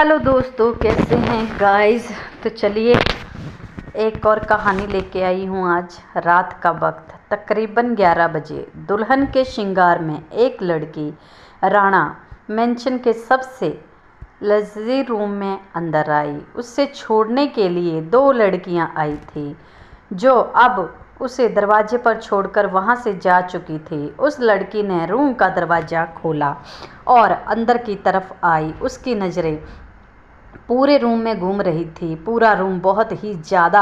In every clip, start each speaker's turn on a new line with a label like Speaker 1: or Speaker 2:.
Speaker 1: Hello दोस्तों, कैसे हैं गाइस। तो चलिए एक और कहानी लेके आई हूँ। आज रात का वक्त तकरीबन 11 बजे दुल्हन के श्रृंगार में एक लड़की राणा मेंशन के सबसे लग्जरी रूम में अंदर आई। उससे छोड़ने के लिए 2 लड़कियां आई थी जो अब उसे दरवाजे पर छोड़कर वहां से जा चुकी थी। उस लड़की ने रूम का दरवाज़ा खोला और अंदर की तरफ आई। उसकी नज़रें पूरे रूम में घूम रही थी। पूरा रूम बहुत ही ज़्यादा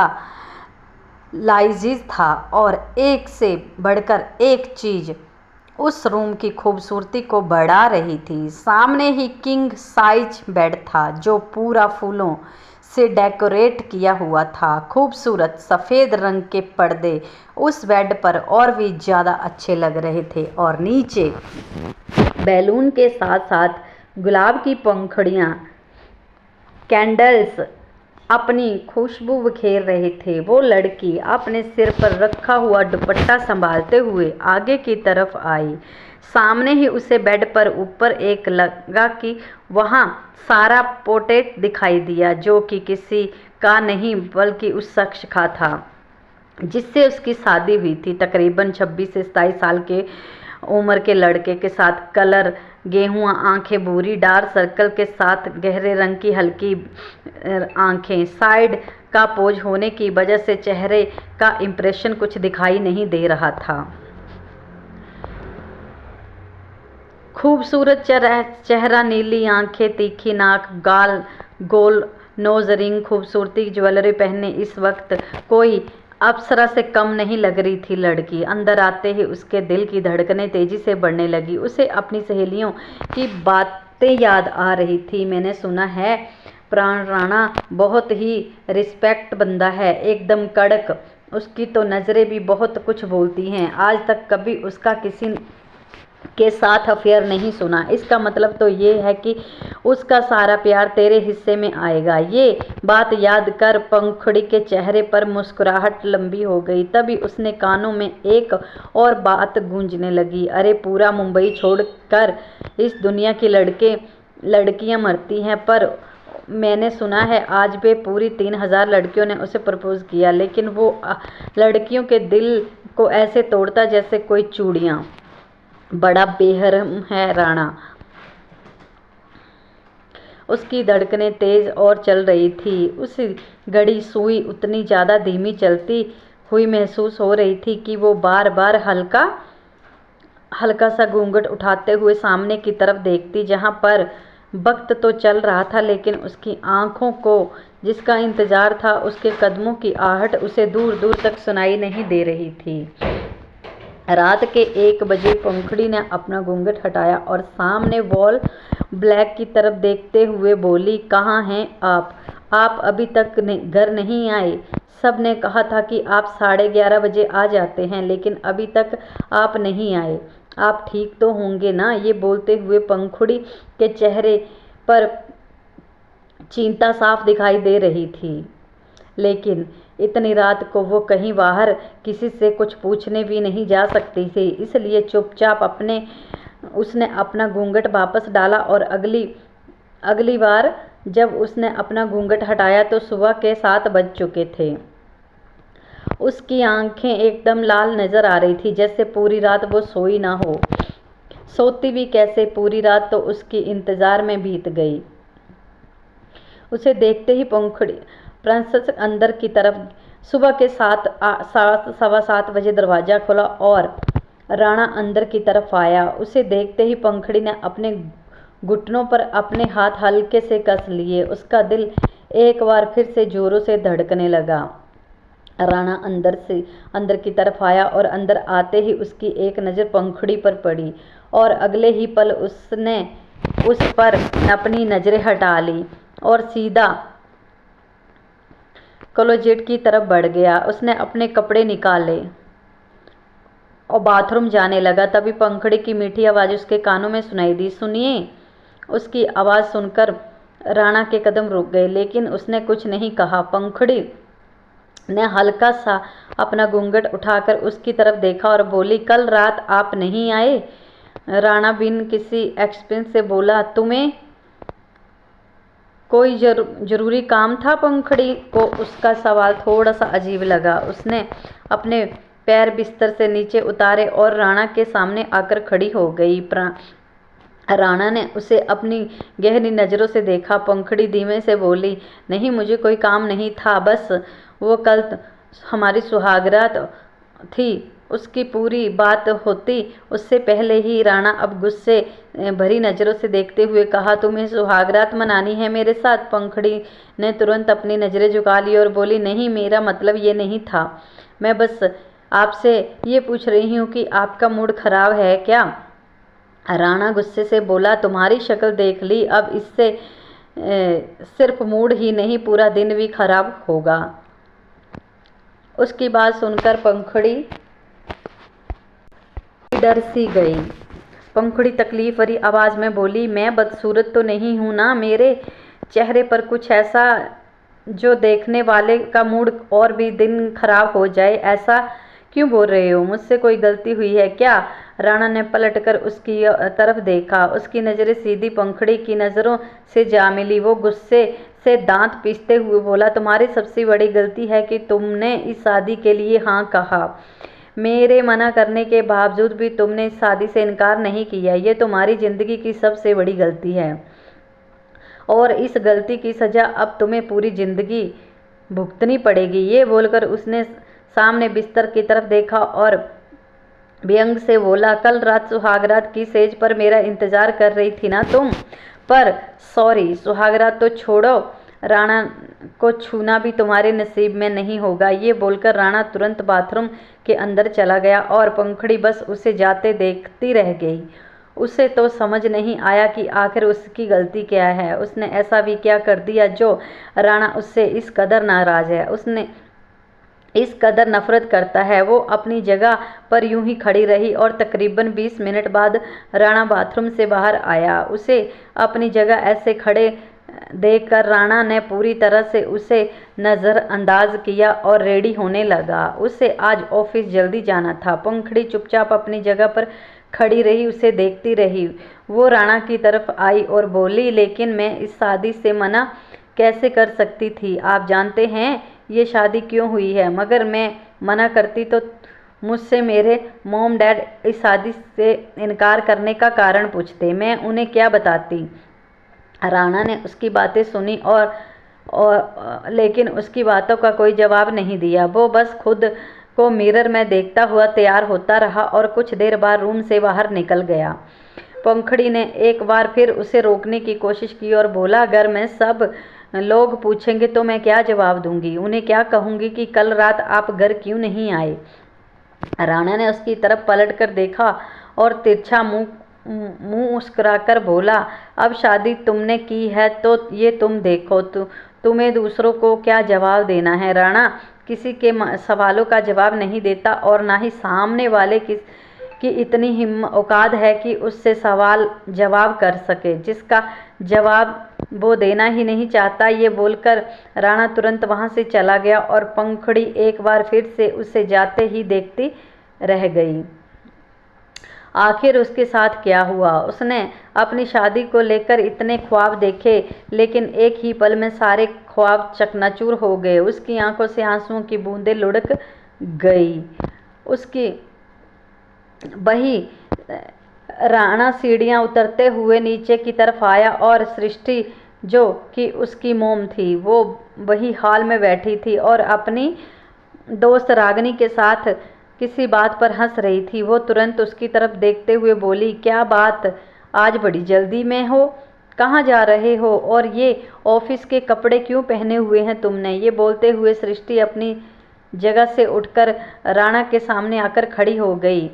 Speaker 1: लाइजीज था और एक से बढ़कर एक चीज़ उस रूम की खूबसूरती को बढ़ा रही थी। सामने ही किंग साइज बेड था जो पूरा फूलों से डेकोरेट किया हुआ था। खूबसूरत सफ़ेद रंग के पर्दे उस बेड पर और भी ज़्यादा अच्छे लग रहे थे और नीचे बैलून के साथ साथ गुलाब की पंखुड़ियाँ कैंडल्स अपनी खुशबू बिखेर रहे थे। वो लड़की अपने सिर पर रखा हुआ दुपट्टा संभालते हुए आगे की तरफ आई। सामने ही उसे बेड पर ऊपर एक लगा कि वहाँ सारा पोर्ट्रेट दिखाई दिया जो कि किसी का नहीं बल्कि उस शख्स का था जिससे उसकी शादी हुई थी। तकरीबन 26 से 27 साल के उम्र के लड़के के साथ कलर गेहुआ आंखें, भूरी डार्क सर्कल के साथ गहरे रंग की हल्की आंखें। साइड का पोज होने की वजह से चेहरे का इंप्रेशन कुछ दिखाई नहीं दे रहा था। खूबसूरत चेहरा, नीली आंखें, तीखी नाक, गाल गोल, नोज रिंग, खूबसूरती ज्वेलरी पहने इस वक्त कोई अप्सरा से कम नहीं लग रही थी। लड़की अंदर आते ही उसके दिल की धड़कनें तेजी से बढ़ने लगी। उसे अपनी सहेलियों की बातें याद आ रही थी। मैंने सुना है प्राण राणा बहुत ही रिस्पेक्ट बंदा है, एकदम कड़क। उसकी तो नज़रें भी बहुत कुछ बोलती हैं। आज तक कभी उसका किसी के साथ अफेयर नहीं सुना। इसका मतलब तो ये है कि उसका सारा प्यार तेरे हिस्से में आएगा। ये बात याद कर पंखुड़ी के चेहरे पर मुस्कुराहट लंबी हो गई। तभी उसने कानों में एक और बात गूंजने लगी। अरे पूरा मुंबई छोड़कर इस दुनिया की लड़कियां मरती हैं, पर मैंने सुना है आज भी पूरी 3000 लड़कियों ने उसे प्रपोज किया, लेकिन वो लड़कियों के दिल को ऐसे तोड़ता जैसे कोई चूड़ियाँ। बड़ा बेरहम है राणा। उसकी धड़कनें तेज और चल रही थी। उस घड़ी सुई उतनी ज़्यादा धीमी चलती हुई महसूस हो रही थी कि वो बार बार हल्का सा घूंघट उठाते हुए सामने की तरफ देखती, जहाँ पर वक्त तो चल रहा था लेकिन उसकी आंखों को जिसका इंतजार था, उसके कदमों की आहट उसे दूर दूर तक सुनाई नहीं दे रही थी। रात के 1 बजे पंखुड़ी ने अपना घूंघट हटाया और सामने वॉल ब्लैक की तरफ देखते हुए बोली, कहाँ हैं आप अभी तक घर नहीं आए। सब ने कहा था कि आप 11:30 बजे आ जाते हैं, लेकिन अभी तक आप नहीं आए। आप ठीक तो होंगे ना। ये बोलते हुए पंखुड़ी के चेहरे पर चिंता साफ दिखाई दे रही थी, लेकिन इतनी रात को वो कहीं बाहर किसी से कुछ पूछने भी नहीं जा सकती थी। इसलिए चुपचाप उसने अपना घूंघट वापस डाला और अगली बार जब उसने अपना घूंघट हटाया तो सुबह के 7 बज चुके थे। उसकी आंखें एकदम लाल नजर आ रही थी, जैसे पूरी रात वो सोई ना हो। सोती भी कैसे, पूरी रात तो उसकी इंतजार में बीत गई। उसे देखते ही पंखुड़ी प्रिंसेस अंदर की तरफ। सुबह के 7:15 बजे दरवाज़ा खुला और राणा अंदर की तरफ आया। उसे देखते ही पंखुड़ी ने अपने घुटनों पर अपने हाथ हल्के से कस लिए। उसका दिल एक बार फिर से जोरों से धड़कने लगा। राणा अंदर की तरफ आया और अंदर आते ही उसकी एक नज़र पंखुड़ी पर पड़ी और अगले ही पल उसने उस पर अपनी नज़रें हटा ली और सीधा क्लोजेट की तरफ बढ़ गया। उसने अपने कपड़े निकाले और बाथरूम जाने लगा। तभी पंखुड़ी की मीठी आवाज़ उसके कानों में सुनाई दी। सुनिए। उसकी आवाज़ सुनकर राणा के कदम रुक गए, लेकिन उसने कुछ नहीं कहा। पंखुड़ी ने हल्का सा अपना घूंघट उठाकर उसकी तरफ देखा और बोली, कल रात आप नहीं आए। राणा बिन किसी एक्सप्रेशन से बोला, तुम्हें कोई जरूरी काम था? पंखुड़ी को उसका सवाल थोड़ा सा अजीब लगा। उसने अपने पैर बिस्तर से नीचे उतारे और राणा के सामने आकर खड़ी हो गई। राणा ने उसे अपनी गहरी नज़रों से देखा। पंखुड़ी धीमे से बोली, नहीं, मुझे कोई काम नहीं था, बस वो कल हमारी सुहागरात थी, उसकी पूरी बात होती उससे पहले ही। राणा अब गुस्से भरी नज़रों से देखते हुए कहा, तुम्हें सुहागरात मनानी है मेरे साथ? पंखुड़ी ने तुरंत अपनी नज़रें झुका ली और बोली, नहीं, मेरा मतलब ये नहीं था। मैं बस आपसे ये पूछ रही हूँ कि आपका मूड खराब है क्या? राणा गुस्से से बोला, तुम्हारी शक्ल देख ली, अब इससे सिर्फ मूड ही नहीं, पूरा दिन भी खराब होगा। उसकी बात सुनकर पंखुड़ी डर सी गई। पंखुड़ी तकलीफ भरी आवाज में बोली, मैं बदसूरत तो नहीं हूं ना? मेरे चेहरे पर कुछ ऐसा जो देखने वाले का मूड और भी दिन खराब हो जाए, ऐसा क्यों बोल रहे हो? मुझसे कोई गलती हुई है क्या? राणा ने पलटकर उसकी तरफ देखा। उसकी नज़रें सीधी पंखुड़ी की नज़रों से जा मिली। वो गुस्से से दांत पीसते हुए बोला, तुम्हारी सबसे बड़ी गलती है कि तुमने इस शादी के लिए हाँ कहा। मेरे मना करने के बावजूद भी तुमने इस शादी से इनकार नहीं किया। ये तुम्हारी ज़िंदगी की सबसे बड़ी गलती है और इस गलती की सज़ा अब तुम्हें पूरी ज़िंदगी भुगतनी पड़ेगी। ये बोलकर उसने सामने बिस्तर की तरफ देखा और व्यंग से बोला, कल रात सुहागरात की सेज पर मेरा इंतजार कर रही थी ना तुम? पर सॉरी, सुहागरात तो छोड़ो, राणा को छूना भी तुम्हारे नसीब में नहीं होगा। ये बोलकर राणा तुरंत बाथरूम के अंदर चला गया और पंखुड़ी बस उसे जाते देखती रह गई। उसे तो समझ नहीं आया कि आखिर उसकी गलती क्या है। उसने ऐसा भी क्या कर दिया जो राणा उससे इस कदर नाराज़ है, उसने इस कदर नफरत करता है। वो अपनी जगह पर यूं ही खड़ी रही और तकरीबन 20 मिनट बाद राणा बाथरूम से बाहर आया। उसे अपनी जगह ऐसे खड़े देखकर राणा ने पूरी तरह से उसे नज़रअंदाज किया और रेडी होने लगा। उसे आज ऑफिस जल्दी जाना था। पंखुड़ी चुपचाप अपनी जगह पर खड़ी रही, उसे देखती रही। वो राणा की तरफ आई और बोली, लेकिन मैं इस शादी से मना कैसे कर सकती थी? आप जानते हैं ये शादी क्यों हुई है? मगर मैं मना करती तो मुझसे मेरे मॉम डैड इस शादी से इनकार करने का कारण पूछते, मैं उन्हें क्या बताती? राणा ने उसकी बातें सुनी और लेकिन उसकी बातों का कोई जवाब नहीं दिया। वो बस खुद को मिरर में देखता हुआ तैयार होता रहा और कुछ देर बाद रूम से बाहर निकल गया। पंखुड़ी ने एक बार फिर उसे रोकने की कोशिश की और बोला, अगर मैं सब लोग पूछेंगे तो मैं क्या जवाब दूंगी? उन्हें क्या कहूँगी कि कल रात आप घर क्यों नहीं आए? राणा ने उसकी तरफ पलट कर देखा और तिरछा मुंह मुस्कुराकर बोला, अब शादी तुमने की है तो ये तुम देखो, तुम्हें दूसरों को क्या जवाब देना है? राणा किसी के सवालों का जवाब नहीं देता और ना ही सामने वाले की इतनी औकात है कि उससे सवाल जवाब कर सके जिसका जवाब वो देना ही नहीं चाहता। ये बोलकर राणा तुरंत वहाँ से चला गया और पंखुड़ी एक बार फिर से उसे जाते ही देखती रह गई। आखिर उसके साथ क्या हुआ? उसने अपनी शादी को लेकर इतने ख्वाब देखे, लेकिन एक ही पल में सारे ख्वाब चकनाचूर हो गए। उसकी आंखों से आंसुओं की बूंदें लुढ़क गई। उसकी वही राणा सीढ़ियां उतरते हुए नीचे की तरफ आया और सृष्टि, जो कि उसकी मोम थी, वो वही हॉल में बैठी थी और अपनी दोस्त रागिनी के साथ किसी बात पर हंस रही थी। वो तुरंत उसकी तरफ देखते हुए बोली, क्या बात, आज बड़ी जल्दी में हो? कहाँ जा रहे हो? और ये ऑफिस के कपड़े क्यों पहने हुए हैं तुमने? ये बोलते हुए सृष्टि अपनी जगह से उठकर राणा के सामने आकर खड़ी हो गई।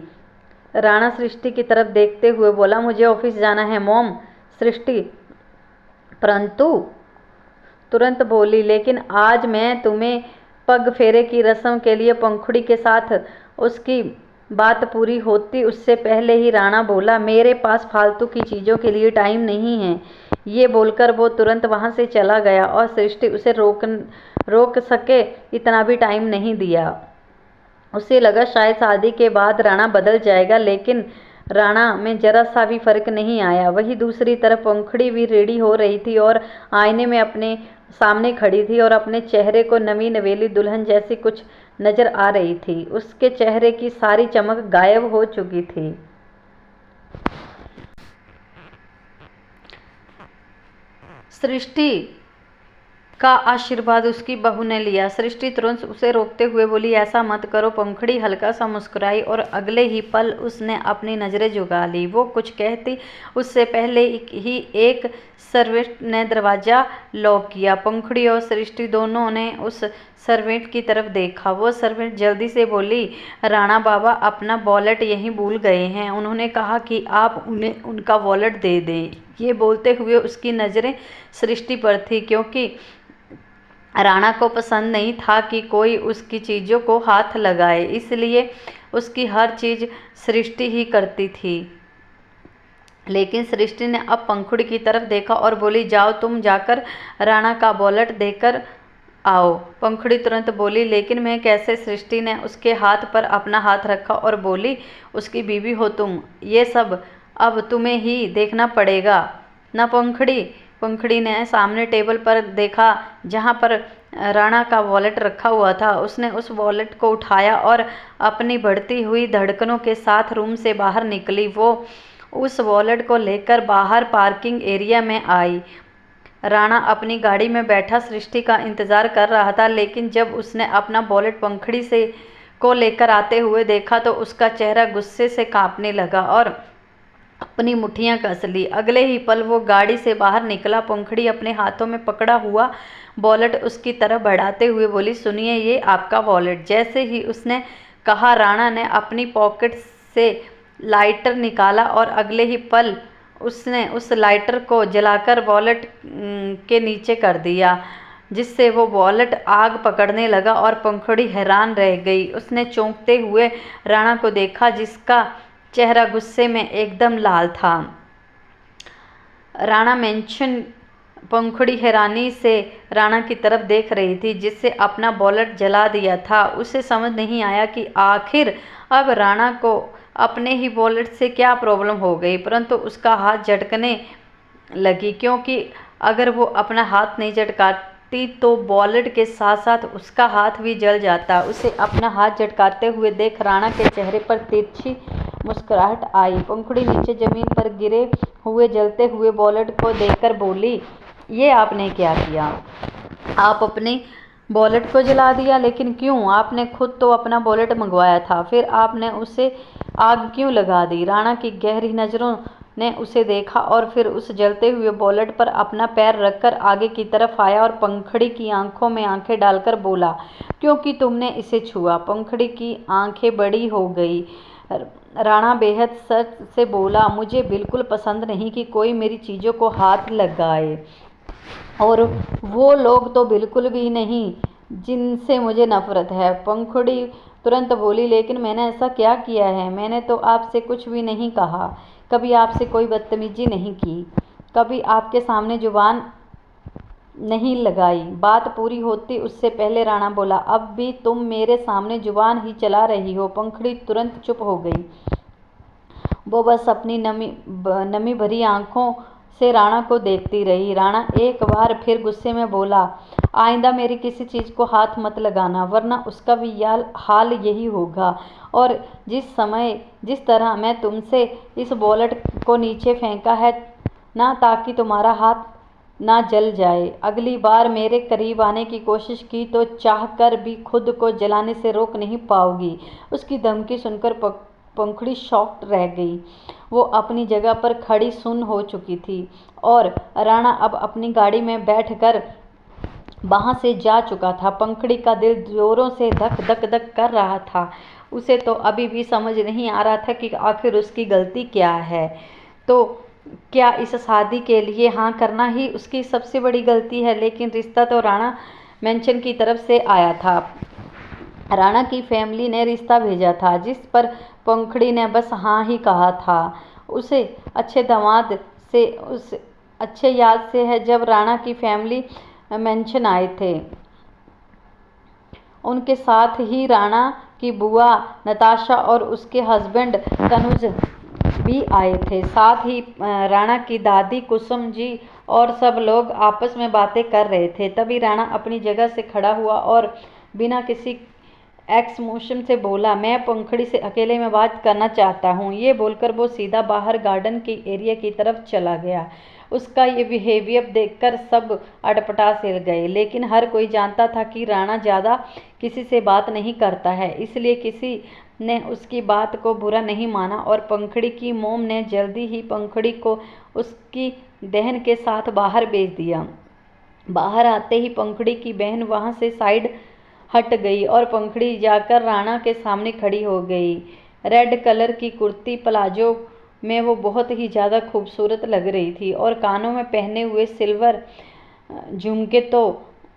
Speaker 1: राणा सृष्टि की तरफ देखते हुए बोला, मुझे ऑफिस जाना है मॉम। सृष्टि परंतु तुरंत बोली, लेकिन आज मैं तुम्हें पग फेरे की रस्म के लिए पंखुड़ी के साथ उसकी बात पूरी होती उससे पहले ही राणा बोला, मेरे पास फालतू की चीज़ों के लिए टाइम नहीं है। ये बोलकर वो तुरंत वहाँ से चला गया और सृष्टि उसे रोक सके इतना भी टाइम नहीं दिया। उसे लगा शायद शादी के बाद राणा बदल जाएगा, लेकिन राणा में जरा सा भी फर्क नहीं आया। वहीं दूसरी तरफ पंखुड़ी भी रेडी हो रही थी और आईने में अपने सामने खड़ी थी और अपने चेहरे को नवी नवेली दुल्हन जैसी कुछ नजर आ रही थी। उसके चेहरे की सारी चमक गायब हो चुकी थी। सृष्टि का आशीर्वाद उसकी बहू ने लिया। सृष्टि तुरंत उसे रोकते हुए बोली, ऐसा मत करो। पंखुड़ी हल्का सा मुस्कुराई और अगले ही पल उसने अपनी नजरें झुका ली। वो कुछ कहती उससे पहले ही एक सर्वेंट ने दरवाजा लॉक किया। पंखुड़ी और सृष्टि दोनों ने उस सर्वेंट की तरफ देखा। वो सर्वेंट जल्दी से बोली, राणा बाबा अपना वॉलेट यहीं भूल गए हैं। उन्होंने कहा कि आप उन्हें उनका वॉलेट दे दें। ये बोलते हुए उसकी नज़रें सृष्टि पर थी, क्योंकि राणा को पसंद नहीं था कि कोई उसकी चीज़ों को हाथ लगाए, इसलिए उसकी हर चीज़ सृष्टि ही करती थी। लेकिन सृष्टि ने अब पंखुड़ी की तरफ देखा और बोली, जाओ तुम जाकर राणा का वॉलेट देकर आओ। पंखुड़ी तुरंत बोली, लेकिन मैं कैसे? सृष्टि ने उसके हाथ पर अपना हाथ रखा और बोली, उसकी बीवी हो तुम, ये सब अब तुम्हें ही देखना पड़ेगा ना पंखुड़ी। पंखुड़ी ने सामने टेबल पर देखा जहाँ पर राणा का वॉलेट रखा हुआ था। उसने उस वॉलेट को उठाया और अपनी बढ़ती हुई धड़कनों के साथ रूम से बाहर निकली। वो उस वॉलेट को लेकर बाहर पार्किंग एरिया में आई। राणा अपनी गाड़ी में बैठा सृष्टि का इंतज़ार कर रहा था, लेकिन जब उसने अपना वॉलेट पंखुड़ी से को लेकर आते हुए देखा तो उसका चेहरा गुस्से से कांपने लगा और अपनी मुट्ठियां कस ली। अगले ही पल वो गाड़ी से बाहर निकला। पंखुड़ी अपने हाथों में पकड़ा हुआ वॉलेट उसकी तरफ बढ़ाते हुए बोली, सुनिए, ये आपका वॉलेट। जैसे ही उसने कहा, राणा ने अपनी पॉकेट से लाइटर निकाला और अगले ही पल उसने उस लाइटर को जलाकर वॉलेट के नीचे कर दिया, जिससे वो वॉलेट आग पकड़ने लगा और पंखुड़ी हैरान रह गई। उसने चौंकते हुए राणा को देखा, जिसका चेहरा गुस्से में एकदम लाल था। राणा मेंशन। पंखुड़ी हैरानी से राणा की तरफ देख रही थी, जिससे अपना वॉलेट जला दिया था। उसे समझ नहीं आया कि आखिर अब राणा को अपने ही वॉलेट से क्या प्रॉब्लम हो गई, परंतु उसका हाथ झटकने लगी, क्योंकि अगर वो अपना हाथ नहीं झटकाती तो वॉलेट के साथ साथ उसका हाथ भी जल जाता। उसे अपना हाथ झटकाते हुए देख राणा के चेहरे पर तिरछी मुस्कुराहट आई। पंखुड़ी नीचे जमीन पर गिरे हुए जलते हुए वॉलेट को देखकर बोली, ये आपने क्या किया? आप अपने वॉलेट को जला दिया? लेकिन क्यों? आपने खुद तो अपना वॉलेट मंगवाया था, फिर आपने उसे आग क्यों लगा दी? राणा की गहरी नज़रों ने उसे देखा और फिर उस जलते हुए वॉलेट पर अपना पैर रखकर आगे की तरफ आया और पंखुड़ी की आंखों में आंखें डालकर बोला, क्योंकि तुमने इसे छुआ। पंखुड़ी की आंखें बड़ी हो गई। राणा बेहद सच से बोला, मुझे बिल्कुल पसंद नहीं कि कोई मेरी चीज़ों को हाथ लगाए, और वो लोग तो बिल्कुल भी नहीं जिनसे मुझे नफरत है। पंखुड़ी तुरंत बोली, लेकिन मैंने ऐसा क्या किया है? मैंने तो आपसे कुछ भी नहीं कहा, कभी आपसे कोई बदतमीजी नहीं की, कभी आपके सामने जुबान नहीं लगाई। बात पूरी होती उससे पहले राणा बोला, अब भी तुम मेरे सामने जुबान ही चला रही हो। पंखुड़ी तुरंत चुप हो गई। वो बस अपनी नमी भरी आंखों से राणा को देखती रही। राणा एक बार फिर गुस्से में बोला, आइंदा मेरी किसी चीज़ को हाथ मत लगाना, वरना उसका भी हाल यही होगा। और जिस तरह मैं तुमसे इस वॉलेट को नीचे फेंका है ना, ताकि तुम्हारा हाथ ना जल जाए, अगली बार मेरे करीब आने की कोशिश की तो चाह कर भी खुद को जलाने से रोक नहीं पाओगी। उसकी धमकी सुनकर पंखुड़ी शॉक्ड रह गई। वो अपनी जगह पर खड़ी सुन्न हो चुकी थी और राणा अब अपनी गाड़ी में बैठकर वहाँ से जा चुका था। पंखुड़ी का दिल जोरों से धक धक धक कर रहा था। उसे तो अभी भी समझ नहीं आ रहा था कि आखिर उसकी गलती क्या है। तो क्या इस शादी के लिए हाँ करना ही उसकी सबसे बड़ी गलती है? लेकिन रिश्ता तो राणा मेंशन की तरफ से आया था। राणा की फैमिली ने रिश्ता भेजा था, जिस पर पंखुड़ी ने बस हाँ ही कहा था। उसे अच्छे याद से है जब राणा की फैमिली मेंशन आए थे। उनके साथ ही राणा की बुआ नताशा और उसके हस्बैंड तनुज भी आए थे। साथ ही राणा की दादी कुसुम जी और सब लोग आपस में बातें कर रहे थे। तभी राणा अपनी जगह से खड़ा हुआ और बिना किसी एक्समोशन से बोला, मैं पंखड़ी से अकेले में बात करना चाहता हूँ। ये बोलकर वो सीधा बाहर गार्डन के एरिया की तरफ चला गया। उसका ये बिहेवियर देखकर सब अटपटा से गए, लेकिन हर कोई जानता था कि राणा ज़्यादा किसी से बात नहीं करता है, इसलिए किसी ने उसकी बात को बुरा नहीं माना और पंखड़ी की मोम ने जल्दी ही पंखड़ी को उसकी बहन के साथ बाहर भेज दिया। बाहर आते ही पंखड़ी की बहन वहाँ से साइड हट गई और पंखड़ी जाकर राणा के सामने खड़ी हो गई। रेड कलर की कुर्ती प्लाजो में वो बहुत ही ज़्यादा खूबसूरत लग रही थी और कानों में पहने हुए सिल्वर झुमके तो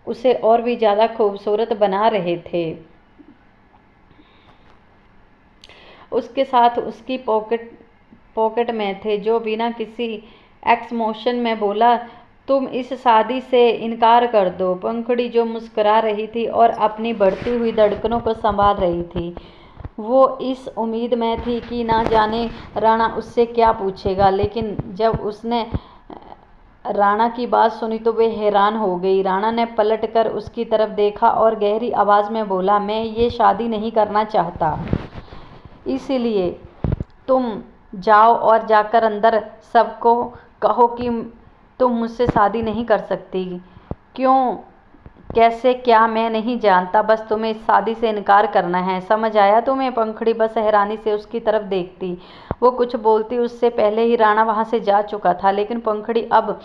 Speaker 1: उसे और भी ज़्यादा खूबसूरत बना रहे थे। उसके साथ उसकी पॉकेट में थे जो बिना किसी एक्समोशन में बोला, तुम इस शादी से इनकार कर दो। पंखड़ी जो मुस्कुरा रही थी और अपनी बढ़ती हुई धड़कनों को संभाल रही थी, वो इस उम्मीद में थी कि ना जाने राणा उससे क्या पूछेगा, लेकिन जब उसने राणा की बात सुनी तो वे हैरान हो गई। राणा ने पलटकर उसकी तरफ देखा और गहरी आवाज़ में बोला, मैं ये शादी नहीं करना चाहता, इसीलिए तुम जाओ और जाकर अंदर सबको कहो कि तुम मुझसे शादी नहीं कर सकती। क्यों, कैसे, क्या, मैं नहीं जानता, बस तुम्हें इस शादी से इनकार करना है, समझ आया तुम्हें? पंखड़ी बस हैरानी से उसकी तरफ देखती। वो कुछ बोलती उससे पहले ही राणा वहाँ से जा चुका था, लेकिन पंखड़ी अब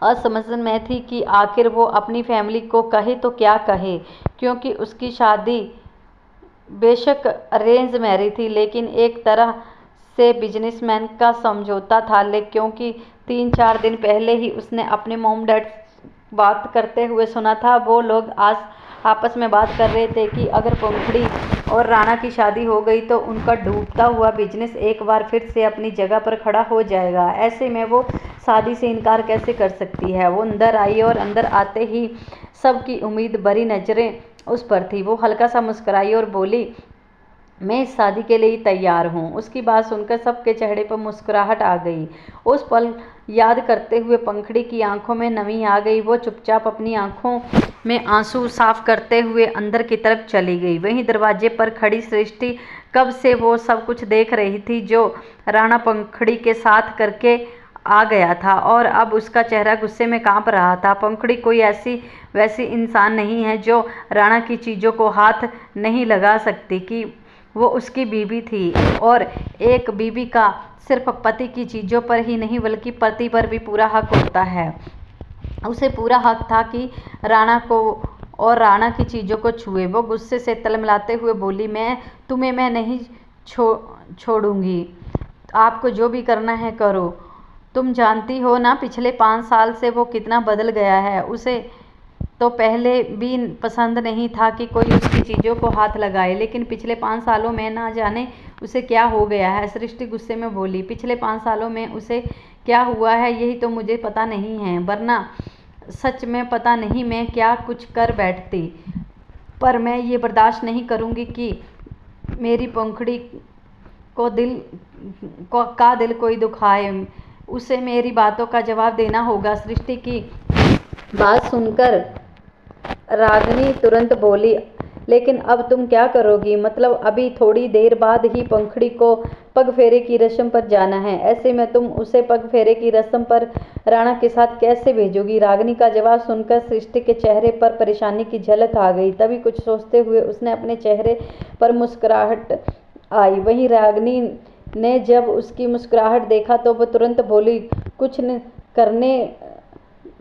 Speaker 1: असमझ में थी कि आखिर वो अपनी फैमिली को कहे तो क्या कहे, क्योंकि उसकी शादी बेशक अरेंज मैरिज थी, लेकिन एक तरह से बिजनेसमैन का समझौता था। क्योंकि 3-4 दिन पहले ही उसने अपने मॉम डैड बात करते हुए सुना था। वो लोग आज आपस में बात कर रहे थे कि अगर पंखड़ी और राणा की शादी हो गई तो उनका डूबता हुआ बिजनेस एक बार फिर से अपनी जगह पर खड़ा हो जाएगा। ऐसे में वो शादी से इनकार कैसे कर सकती है? वो अंदर आई और अंदर आते ही सबकी उम्मीद भरी नजरें उस पर थी। वो हल्का सा मुस्कुराई और बोली, मैं इस शादी के लिए तैयार हूँ। उसकी बात सुनकर सबके चेहरे पर मुस्कुराहट आ गई। उस पल याद करते हुए पंखड़ी की आंखों में नमी आ गई। वो चुपचाप अपनी आंखों में आंसू साफ करते हुए अंदर की तरफ चली गई। वहीं दरवाजे पर खड़ी सृष्टि कब से वो सब कुछ देख रही थी जो राणा पंखड़ी के साथ करके आ गया था, और अब उसका चेहरा गुस्से में कांप रहा था। पंखड़ी कोई ऐसी वैसी इंसान नहीं है जो राणा की चीज़ों को हाथ नहीं लगा सकती कि वो उसकी बीवी थी, और एक बीवी का सिर्फ पति की चीज़ों पर ही नहीं बल्कि पति पर भी पूरा हक होता है। उसे पूरा हक था कि राणा को और राणा की चीज़ों को छुए। वो गुस्से से तलमलाते हुए बोली, मैं नहीं छोड़ूंगी, आपको जो भी करना है करो। तुम जानती हो ना पिछले 5 साल से वो कितना बदल गया है। उसे तो पहले भी पसंद नहीं था कि कोई उसकी चीज़ों को हाथ लगाए, लेकिन पिछले 5 सालों में ना जाने उसे क्या हो गया है। सृष्टि गुस्से में बोली, पिछले 5 सालों में उसे क्या हुआ है यही तो मुझे पता नहीं है, वरना सच में पता नहीं मैं क्या कुछ कर बैठती। पर मैं ये बर्दाश्त नहीं करूँगी कि मेरी पंखड़ी को दिल कोई दुखाए। उसे मेरी बातों का जवाब देना होगा। सृष्टि की बात सुनकर रागिनी तुरंत बोली, लेकिन अब तुम क्या करोगी? मतलब अभी थोड़ी देर बाद ही पंखड़ी को पगफेरे की रस्म पर जाना है, ऐसे में तुम उसे पगफेरे की रस्म पर राणा के साथ कैसे भेजोगी? रागिनी का जवाब सुनकर सृष्टि के चेहरे पर परेशानी की झलक आ गई। तभी कुछ सोचते हुए उसने अपने चेहरे पर मुस्कुराहट आई। वहीं रागिनी ने जब उसकी मुस्कुराहट देखा तो वो तुरंत बोली, कुछ न करने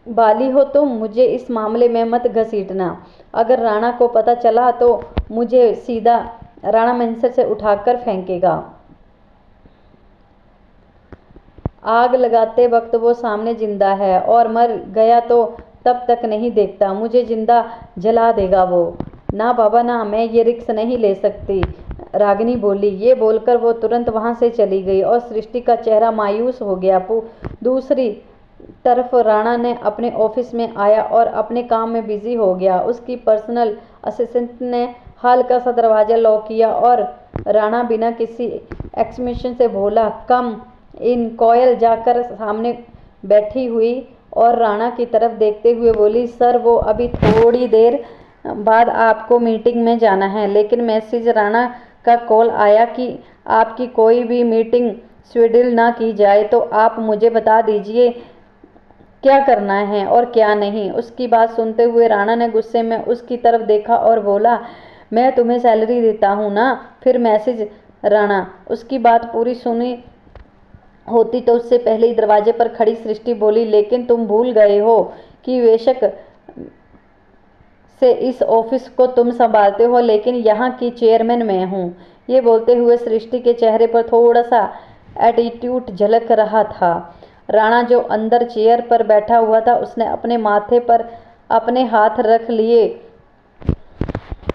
Speaker 1: वाली हो तुम, मुझे इस मामले में मत घसीटना। अगर राणा को पता चला तो मुझे सीधा राणा मंदिर से उठाकर फेंकेगा। आग लगाते वक्त वो सामने जिंदा है और मर गया तो तब तक नहीं देखता, मुझे जिंदा जला देगा वो। ना बाबा ना, मैं ये रिस्क नहीं ले सकती, रागिनी बोली। ये बोलकर वो तुरंत वहाँ से चली गई और सृष्टि का चेहरा मायूस हो गया। दूसरी तरफ राणा ने अपने ऑफिस में आया और अपने काम में बिजी हो गया। उसकी पर्सनल असिस्टेंट ने हल्का सा दरवाज़ा लॉक किया और राणा बिना किसी एक्समेशन से बोला, कम इन। कोयल जाकर सामने बैठी हुई और राणा की तरफ देखते हुए बोली, सर वो अभी थोड़ी देर बाद आपको मीटिंग में जाना है, लेकिन मैसेज राणा का कॉल आया कि आपकी कोई भी मीटिंग शेड्यूल ना की जाए, तो आप मुझे बता दीजिए क्या करना है और क्या नहीं। उसकी बात सुनते हुए राणा ने गुस्से में उसकी तरफ देखा और बोला, मैं तुम्हें सैलरी देता हूँ ना, फिर मैसेज। राणा उसकी बात पूरी सुनी होती तो उससे पहले ही दरवाजे पर खड़ी सृष्टि बोली, लेकिन तुम भूल गए हो कि बेशक से इस ऑफिस को तुम संभालते हो, लेकिन यहाँ की चेयरमैन मैं हूँ। ये बोलते हुए सृष्टि के चेहरे पर थोड़ा सा एटीट्यूड झलक रहा था। राणा जो अंदर चेयर पर बैठा हुआ था, उसने अपने माथे पर अपने हाथ रख लिए,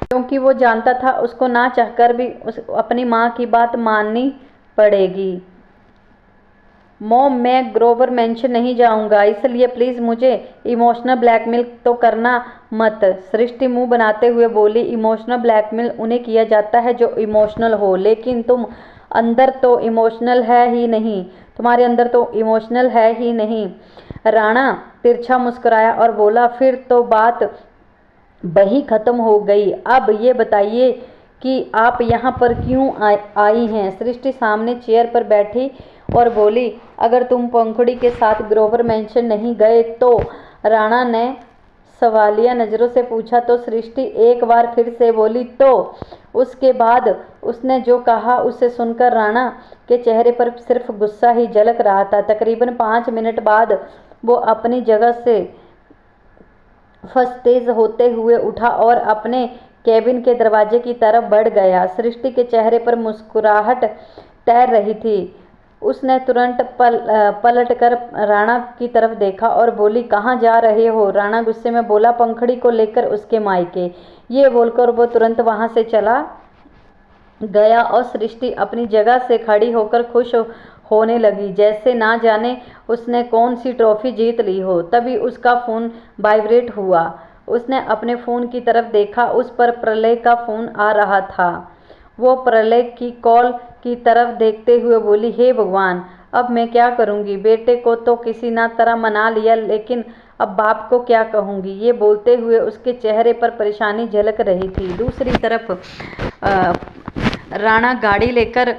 Speaker 1: क्योंकि वो जानता था उसको ना चाहकर भी अपनी माँ की बात माननी पड़ेगी। मॉम, मैं ग्रोवर मेंशन नहीं जाऊंगा, इसलिए प्लीज मुझे इमोशनल ब्लैकमेल तो करना मत। सृष्टि मुंह बनाते हुए बोली, इमोशनल ब्लैकमेल उन्हें किया जाता है जो इमोशनल हो, लेकिन तुम अंदर तो इमोशनल है ही नहीं, तुम्हारे अंदर तो इमोशनल है ही नहीं। राणा तिरछा मुस्कुराया और बोला, फिर तो बात वही खत्म हो गई। अब ये बताइए कि आप यहाँ पर क्यों आई हैं। सृष्टि सामने चेयर पर बैठी और बोली, अगर तुम पंखुड़ी के साथ ग्रोवर मेंशन नहीं गए तो। राणा ने सवालिया नज़रों से पूछा तो सृष्टि एक बार फिर से बोली, तो। उसके बाद उसने जो कहा उसे सुनकर राणा के चेहरे पर सिर्फ गुस्सा ही झलक रहा था। तकरीबन 5 मिनट बाद वो अपनी जगह से तेज होते हुए उठा और अपने केबिन के दरवाजे की तरफ बढ़ गया। सृष्टि के चेहरे पर मुस्कुराहट तैर रही थी। उसने तुरंत पलटकर राणा की तरफ देखा और बोली, कहाँ जा रहे हो। राणा गुस्से में बोला, पंखड़ी को लेकर उसके मायके। ये बोलकर वो तुरंत वहां से चला गया और सृष्टि अपनी जगह से खड़ी होकर खुश होने लगी, जैसे ना जाने उसने कौन सी ट्रॉफी जीत ली हो। तभी उसका फ़ोन वाइब्रेट हुआ। उसने अपने फ़ोन की तरफ देखा, उस पर प्रलय का फ़ोन आ रहा था। वो प्रलय की कॉल की तरफ देखते हुए बोली, हे भगवान, अब मैं क्या करूँगी। बेटे को तो किसी ना तरह मना लिया, लेकिन अब बाप को क्या कहूँगी। ये बोलते हुए उसके चेहरे पर परेशानी झलक रही थी। दूसरी तरफ राणा गाड़ी लेकर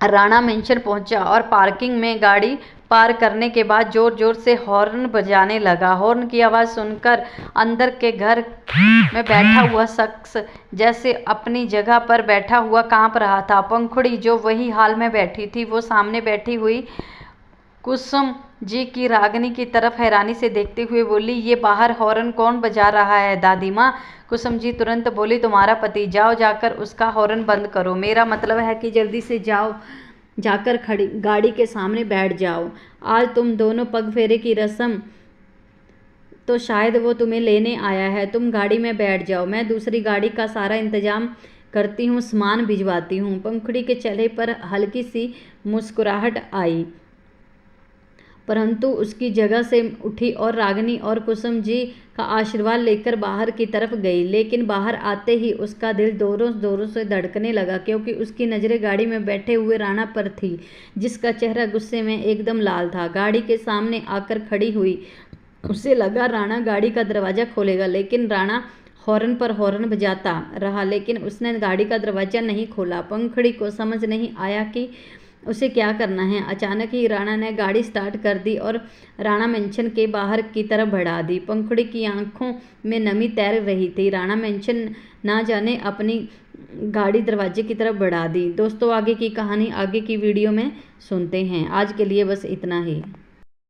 Speaker 1: राणा मेंशन पहुंचा और पार्किंग में गाड़ी पार करने के बाद जोर जोर से हॉर्न बजाने लगा। हॉर्न की आवाज़ सुनकर अंदर के घर में बैठा हुआ शख्स जैसे अपनी जगह पर बैठा हुआ कांप रहा था। पंखुड़ी जो वही हाल में बैठी थी, वो सामने बैठी हुई कुसुम जी की रागनी की तरफ हैरानी से देखते हुए बोली, ये बाहर हॉर्न कौन बजा रहा है दादी माँ। कुसुम जी तुरंत बोली, तुम्हारा पति। जाओ जाकर उसका हॉर्न बंद करो। मेरा मतलब है कि जल्दी से जाओ, जाकर खड़ी गाड़ी के सामने बैठ जाओ। आज तुम दोनों पग फेरे की रस्म तो शायद वो तुम्हें लेने आया है। तुम गाड़ी में बैठ जाओ, मैं दूसरी गाड़ी का सारा इंतजाम करती हूँ, सामान भिजवाती हूँ। पंखुड़ी के चेहरे पर हल्की सी मुस्कुराहट आई, परंतु उसकी जगह से उठी और रागिनी और कुसुम जी का आशीर्वाद लेकर बाहर की तरफ गई। लेकिन बाहर आते ही उसका दिल जोरों जोरों से धड़कने लगा, क्योंकि उसकी नज़रें गाड़ी में बैठे हुए राणा पर थी, जिसका चेहरा गुस्से में एकदम लाल था। गाड़ी के सामने आकर खड़ी हुई। उसे लगा राणा गाड़ी का दरवाज़ा खोलेगा, लेकिन राणा हॉर्न पर हॉर्न बजाता रहा, लेकिन उसने गाड़ी का दरवाज़ा नहीं खोला। पंखुड़ी को समझ नहीं आया कि उसे क्या करना है। अचानक ही राणा ने गाड़ी स्टार्ट कर दी और राणा मेंशन के बाहर की तरफ बढ़ा दी। पंखुड़ी की आंखों में नमी तैर रही थी। राणा मेंशन ना जाने अपनी गाड़ी दरवाजे की तरफ बढ़ा दी। दोस्तों, आगे की कहानी आगे की वीडियो में सुनते हैं। आज के लिए बस इतना ही।